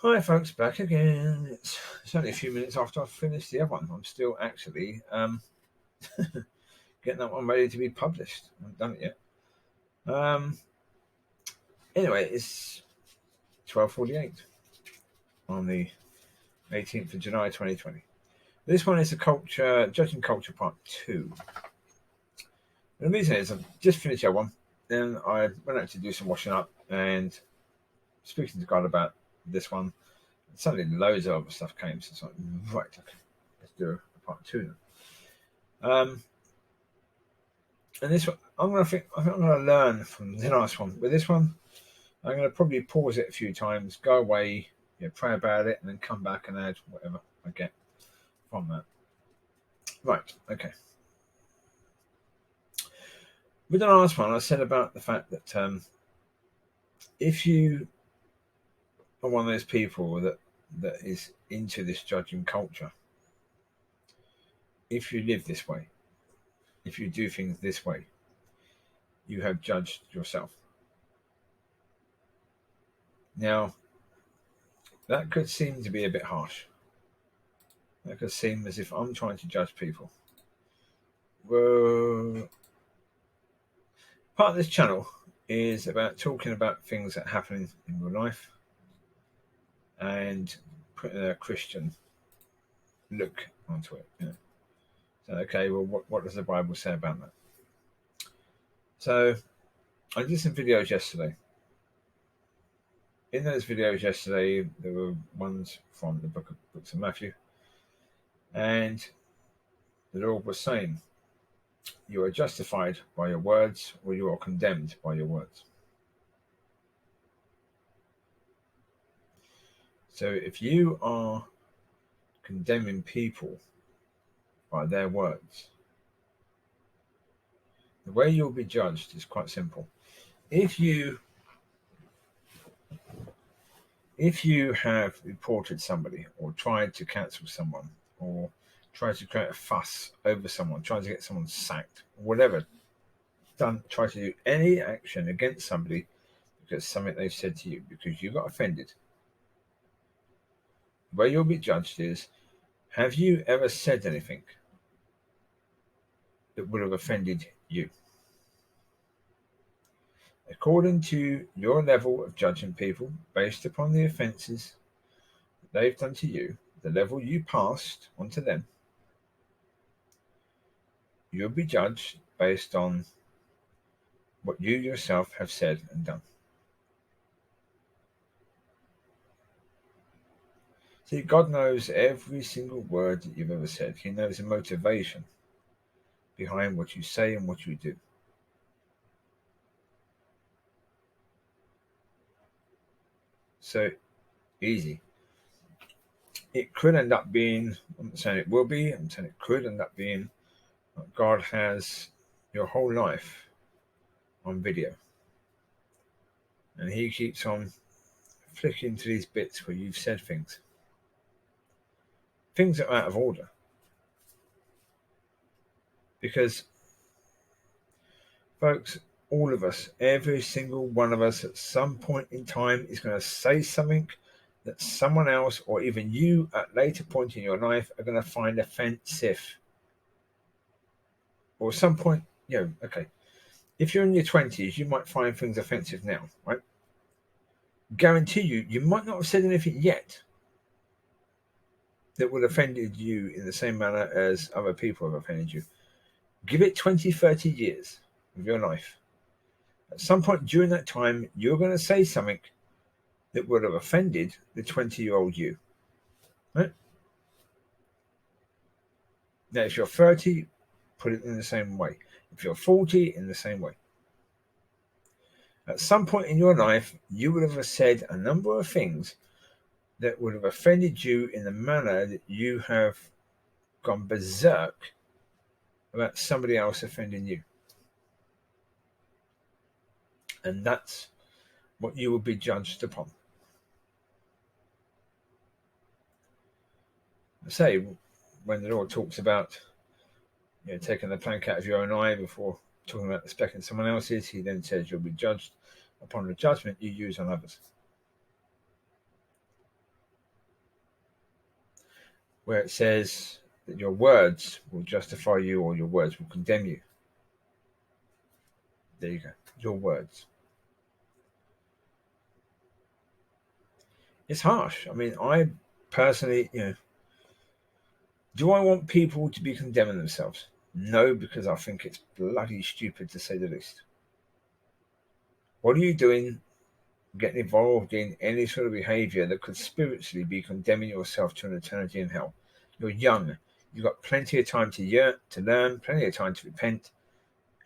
Hi folks, back again. It's only a few minutes after I've finished the other one. I'm still actually getting that one ready to be published. I haven't done it yet. Anyway, it's 12:48 on the 18th of July 2020. This one is the judging culture part 2. And the reason is I've just finished that one. Then I went out to do some washing up and speaking to God about this one. Suddenly loads of other stuff came, so it's like, right, okay, let's do a part 2 now. And this one, I think I'm gonna learn from the last one. With this one, I'm gonna probably pause it a few times, go away, pray about it, and then come back and add whatever I get from that. Right, okay. With the last one, I said about the fact that if you are one of those people that is into this judging culture, if you live this way, if you do things this way, you have judged yourself. Now, that could seem to be a bit harsh. That could seem as if I'm trying to judge people. Well, part of this channel is about talking about things that happen in real life and putting a Christian look onto it. So, okay, well, what does the Bible say about that? So, I did some videos yesterday. In those videos yesterday, there were ones from the books of Matthew, and the Lord was saying, you are justified by your words, or you are condemned by your words. So if you are condemning people by their words, the way you'll be judged is quite simple. If you have reported somebody or tried to cancel someone or tried to create a fuss over someone, tried to get someone sacked, whatever, try to do any action against somebody because something they've said to you, because you got offended, the way you'll be judged is, have you ever said anything that would have offended you? According to your level of judging people based upon the offences that they've done to you, the level you passed onto them, you'll be judged based on what you yourself have said and done. See, God knows every single word that you've ever said. He knows the motivation behind what you say and what you do. So, easy. It could end up being, I'm not saying it will be, I'm saying it could end up being, God has your whole life on video. And he keeps on flicking to these bits where you've said things that are out of order. Because, folks, all of us, every single one of us at some point in time is going to say something that someone else or even you at a later point in your life are going to find offensive. Or at some point, okay, if you're in your 20s, you might find things offensive now, right? Guarantee you might not have said anything yet that would have offended you in the same manner as other people have offended you. Give it 20, 30 years of your life. At some point during that time, you're going to say something that would have offended the 20-year-old you. Right? Now, if you're 30, put it in the same way. If you're 40, in the same way. At some point in your life, you would have said a number of things that would have offended you in the manner that you have gone berserk about somebody else offending you. And that's what you will be judged upon. I say, when the Lord talks about taking the plank out of your own eye before talking about the speck in someone else's, he then says you'll be judged upon the judgment you use on others. where it says that your words will justify you or your words will condemn you. There you go. Your words. It's harsh. I mean, I personally, do I want people to be condemning themselves? No, because I think it's bloody stupid to say the least. What are you doing getting involved in any sort of behavior that could spiritually be condemning yourself to an eternity in hell? You're young. You've got plenty of time to learn, plenty of time to repent,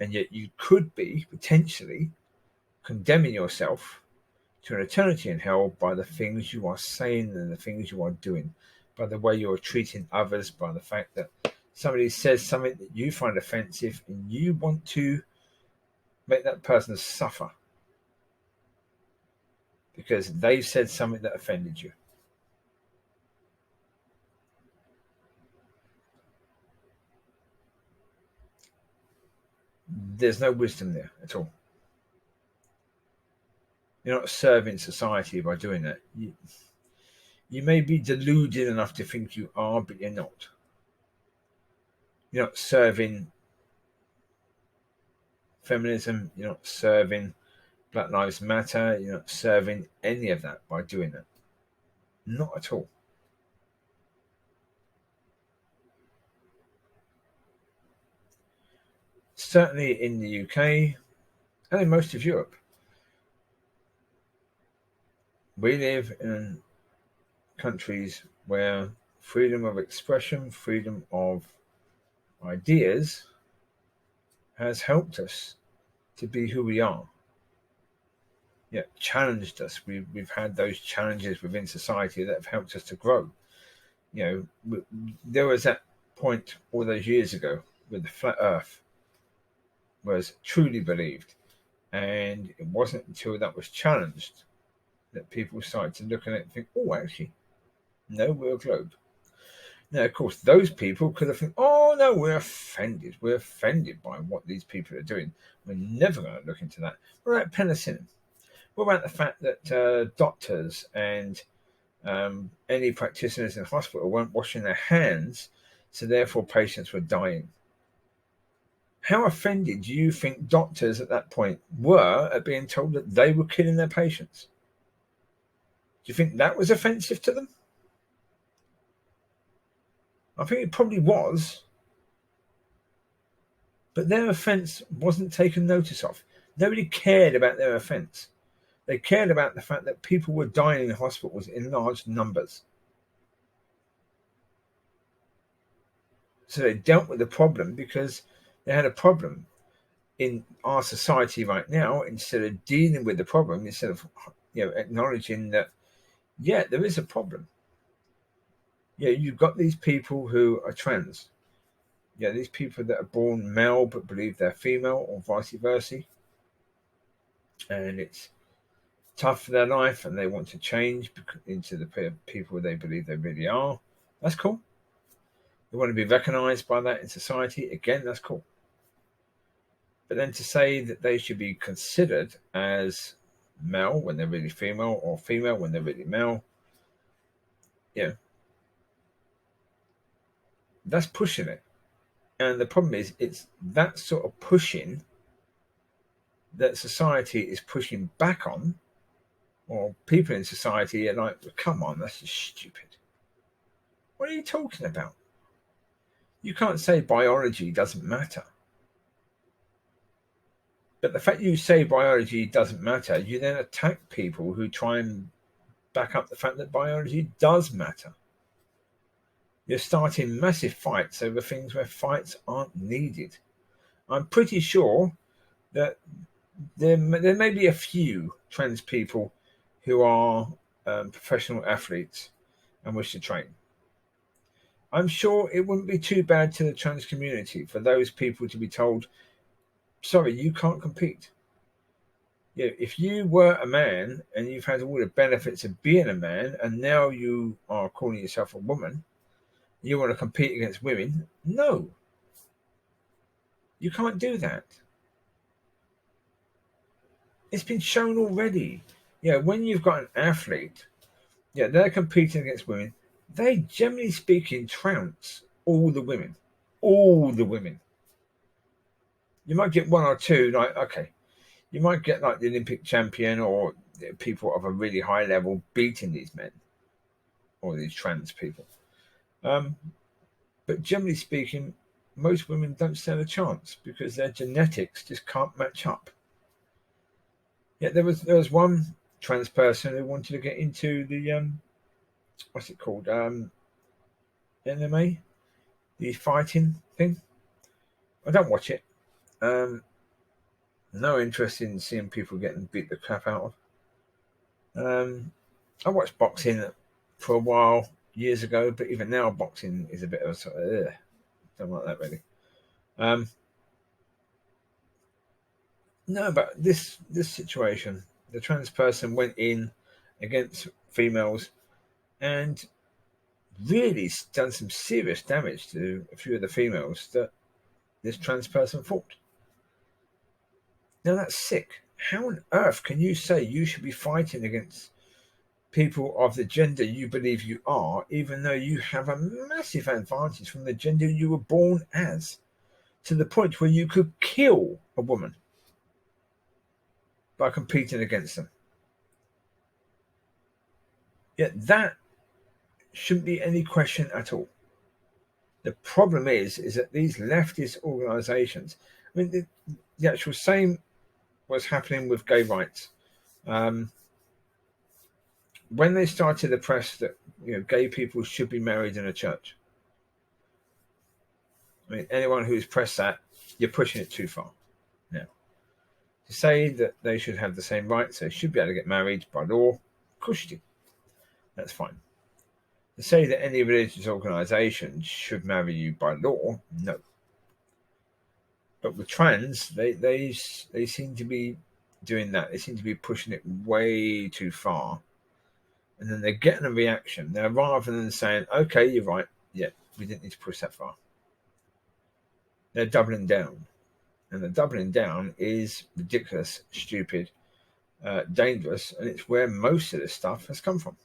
and yet you could be potentially condemning yourself to an eternity in hell by the things you are saying and the things you are doing, by the way you're treating others, by the fact that somebody says something that you find offensive and you want to make that person suffer because they've said something that offended you. There's no wisdom there at all. You're not serving society by doing that. You may be deluded enough to think you are, but you're not. You're not serving feminism. You're not serving Black Lives Matter. You're not serving any of that by doing that. Not at all. Certainly in the UK and in most of Europe, we live in countries where freedom of expression, freedom of ideas has helped us to be who we are. Yeah, challenged us. We've had those challenges within society that have helped us to grow. There was that point all those years ago where the flat earth was truly believed, and it wasn't until that was challenged that people started to look at it and think, oh, actually, no, we're a globe. Now, of course, those people could have thought, oh, no, we're offended. We're offended by what these people are doing. We're never going to look into that. What about penicillin? What about the fact that doctors and any practitioners in hospital weren't washing their hands, so therefore patients were dying? How offended do you think doctors at that point were at being told that they were killing their patients? Do you think that was offensive to them? I think it probably was. But their offence wasn't taken notice of. Nobody cared about their offence. They cared about the fact that people were dying in hospitals in large numbers. So they dealt with the problem because they had a problem. In our society right now, instead of dealing with the problem, instead of acknowledging that, yeah, there is a problem. Yeah, you've got these people who are trans. Yeah, these people that are born male but believe they're female, or vice versa. And it's tough for their life and they want to change into the people they believe they really are. That's cool. They want to be recognized by that in society. Again, that's cool. But then to say that they should be considered as male when they're really female, or female when they're really male, that's pushing it. And the problem is, it's that sort of pushing that society is pushing back on, or people in society are like, come on, that's just stupid. What are you talking about? You can't say biology doesn't matter. But the fact you say biology doesn't matter, you then attack people who try and back up the fact that biology does matter. You're starting massive fights over things where fights aren't needed. I'm pretty sure that there may be a few trans people who are professional athletes and wish to train. I'm sure it wouldn't be too bad to the trans community for those people to be told, sorry, you can't compete. If you were a man and you've had all the benefits of being a man and now you are calling yourself a woman, you want to compete against women, no. You can't do that. It's been shown already. When you've got an athlete, they're competing against women. they generally speaking trounce all the women. All the women. You might get one or two, like, okay, you might get like the Olympic champion or people of a really high level beating these men or these trans people. But generally speaking, most women don't stand a chance because their genetics just can't match up. Yeah, there was one trans person who wanted to get into the what's it called, MMA, the fighting thing. I don't watch it. No interest in seeing people getting beat the crap out of. I watched boxing for a while years ago, but even now boxing is a bit of a sort of don't like that really. No, but this situation, the trans person went in against females and really done some serious damage to a few of the females that this trans person fought. Now that's sick. How on earth can you say you should be fighting against people of the gender you believe you are, even though you have a massive advantage from the gender you were born as, to the point where you could kill a woman by competing against them? Yet that shouldn't be any question at all. The problem is that these leftist organisations, I mean, the actual same was happening with gay rights. When they started to press that gay people should be married in a church, I mean, anyone who's pressed that, you're pushing it too far. Now, to say that they should have the same rights, they should be able to get married by law, of course you do. That's fine. To say that any religious organisation should marry you by law, no. But with trans, they seem to be doing that. They seem to be pushing it way too far. And then they're getting a reaction. Now, rather than saying, okay, you're right, yeah, we didn't need to push that far. They're doubling down. And the doubling down is ridiculous, stupid, dangerous, and it's where most of this stuff has come from.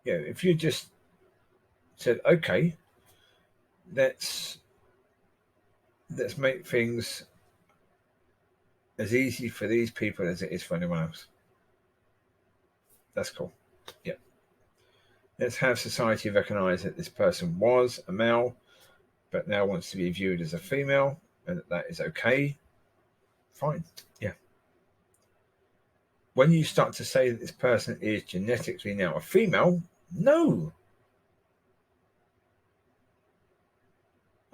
If you just said, okay, let's make things as easy for these people as it is for anyone else. That's cool. Yeah. Let's have society recognise that this person was a male, but now wants to be viewed as a female, and that is okay. Fine. Yeah. When you start to say that this person is genetically now a female, no.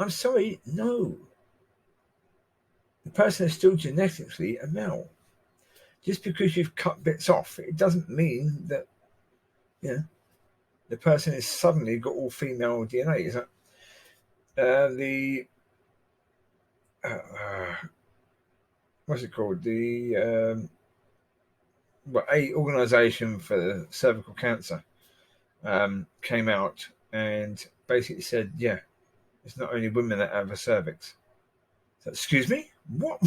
I'm sorry, no. The person is still genetically a male. Just because you've cut bits off, it doesn't mean that the person has suddenly got all female DNA. Is that what's it called? A organisation for cervical cancer came out and basically said, yeah, it's not only women that have a cervix. So, excuse me? What?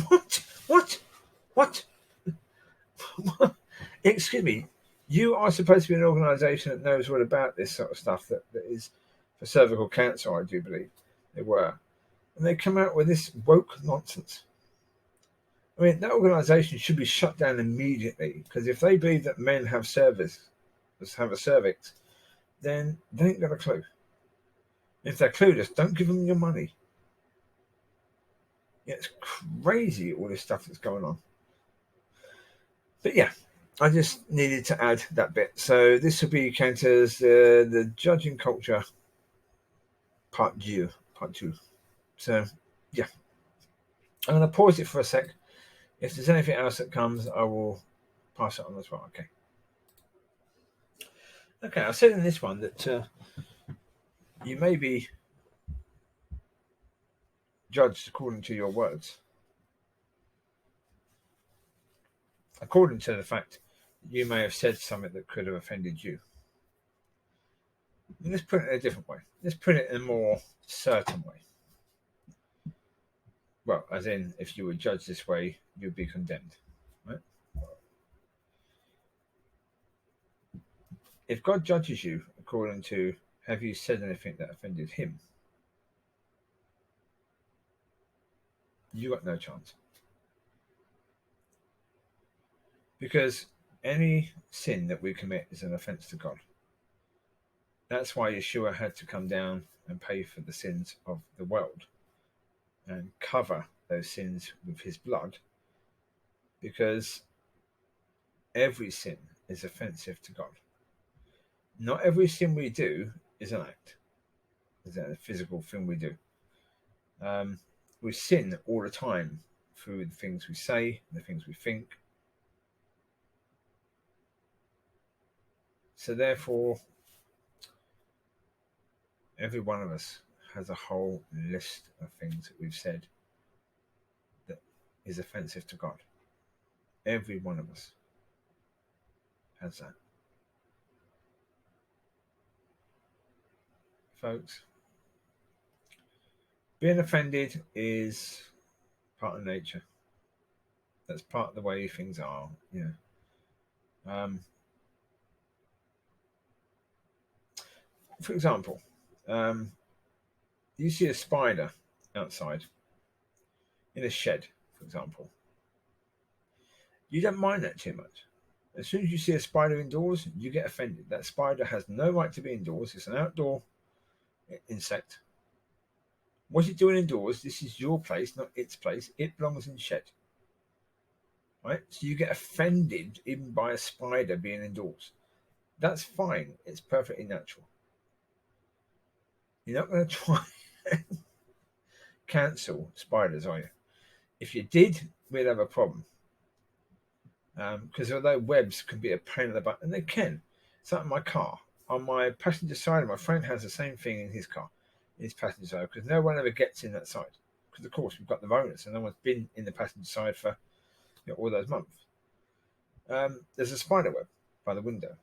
Excuse me? You are supposed to be an organisation that knows all about this sort of stuff that is for cervical cancer, I do believe they were. And they come out with this woke nonsense. I mean, that organisation should be shut down immediately, because if they believe that men have a cervix, then they ain't got a clue. If they're clueless, don't give them your money. Yeah, it's crazy, all this stuff that's going on. But yeah, I just needed to add that bit. So this will be counted as the judging culture part 2. So yeah, I'm going to pause it for a sec. If there's anything else that comes, I will pass it on as well. Okay, I said in this one that you may be judged according to your words, according to the fact you may have said something that could have offended you. Let's put it in a different way. Let's put it in a more certain way. Well, as in, if you were judged this way, you'd be condemned, right? if God judges you according to have you said anything that offended him, you got no chance. Because any sin that we commit is an offense to God. That's why Yeshua had to come down and pay for the sins of the world and cover those sins with his blood, because every sin is offensive to God. Not every sin we do is an act, is a physical thing we do. We sin all the time through the things we say, the things we think. So therefore, every one of us has a whole list of things that we've said that is offensive to God. Every one of us has that. Folks, being offended is part of nature. That's part of the way things are. For example, you see a spider outside in a shed, for example. You don't mind that too much. As soon as you see a spider indoors, you get offended. That spider has no right to be indoors. It's an outdoor insect. What's it doing indoors? This is your place, not its place. It belongs in the shed. Right? So you get offended even by a spider being indoors. That's fine. It's perfectly natural. You're not going to try and cancel spiders, are you? If you did, we'd have a problem. Because although webs can be a pain in the butt, and they can. It's like my car. On my passenger side, my friend has the same thing in his car, in his passenger side, because no one ever gets in that side. Because, of course, we've got the bonus, and no one's been in the passenger side for all those months. There's a spider web by the window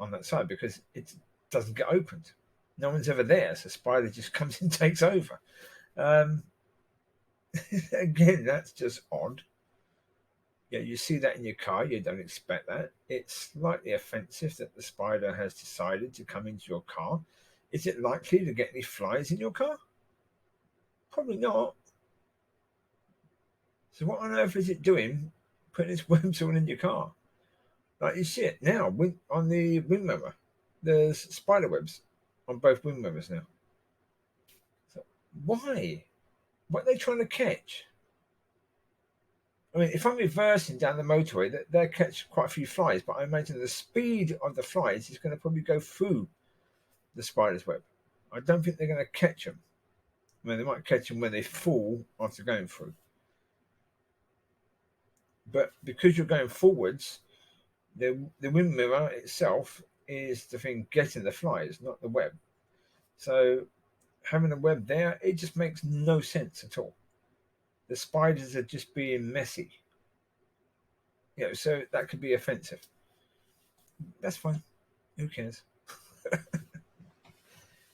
on that side because it doesn't get opened. No one's ever there, so spider just comes and takes over. Again, that's just odd. Yeah, you see that in your car, you don't expect that. It's slightly offensive that the spider has decided to come into your car. Is it likely to get any flies in your car? Probably not. So what on earth is it doing putting its webs all in your car? Like you see it now on the wing mirror. There's spider webs on both wing mirrors now. So why? What are they trying to catch? I mean, if I'm reversing down the motorway, they'll catch quite a few flies, but I imagine the speed of the flies is going to probably go through the spider's web. I don't think they're going to catch them. I mean, they might catch them when they fall after going through. But because you're going forwards, the wind mirror itself is the thing getting the flies, not the web. So having a web there, it just makes no sense at all. The spiders are just being messy. So that could be offensive. That's fine. Who cares?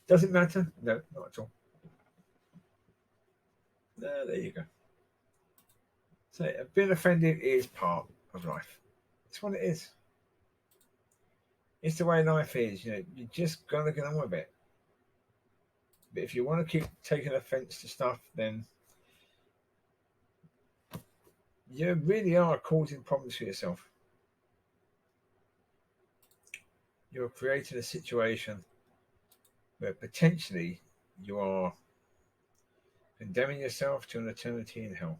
Does it matter? No, not at all. No, there you go. So being offended is part of life. It's what it is. It's the way life is. You just gotta get on with it. But if you want to keep taking offense to stuff, then you really are causing problems for yourself. You're creating a situation where potentially you are condemning yourself to an eternity in hell.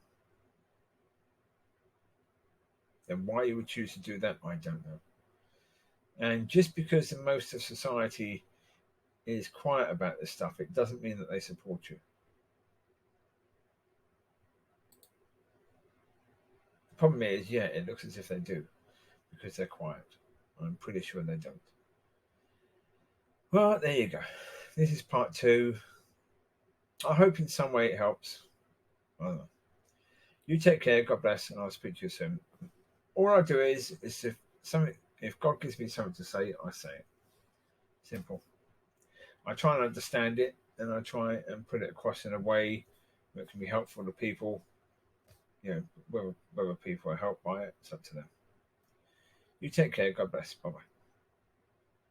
And why you would choose to do that, I don't know. And just because most of society is quiet about this stuff, it doesn't mean that they support you. The problem is, it looks as if they do because they're quiet. I'm pretty sure they don't. Well, there you go. This is part 2. I hope in some way it helps. I don't know. You take care. God bless, and I'll speak to you soon. All I do is if God gives me something to say, I say it. Simple. I try and understand it, and I try and put it across in a way that can be helpful to people. Whether people are helped by it, it's up to them. You take care. God bless. Bye bye.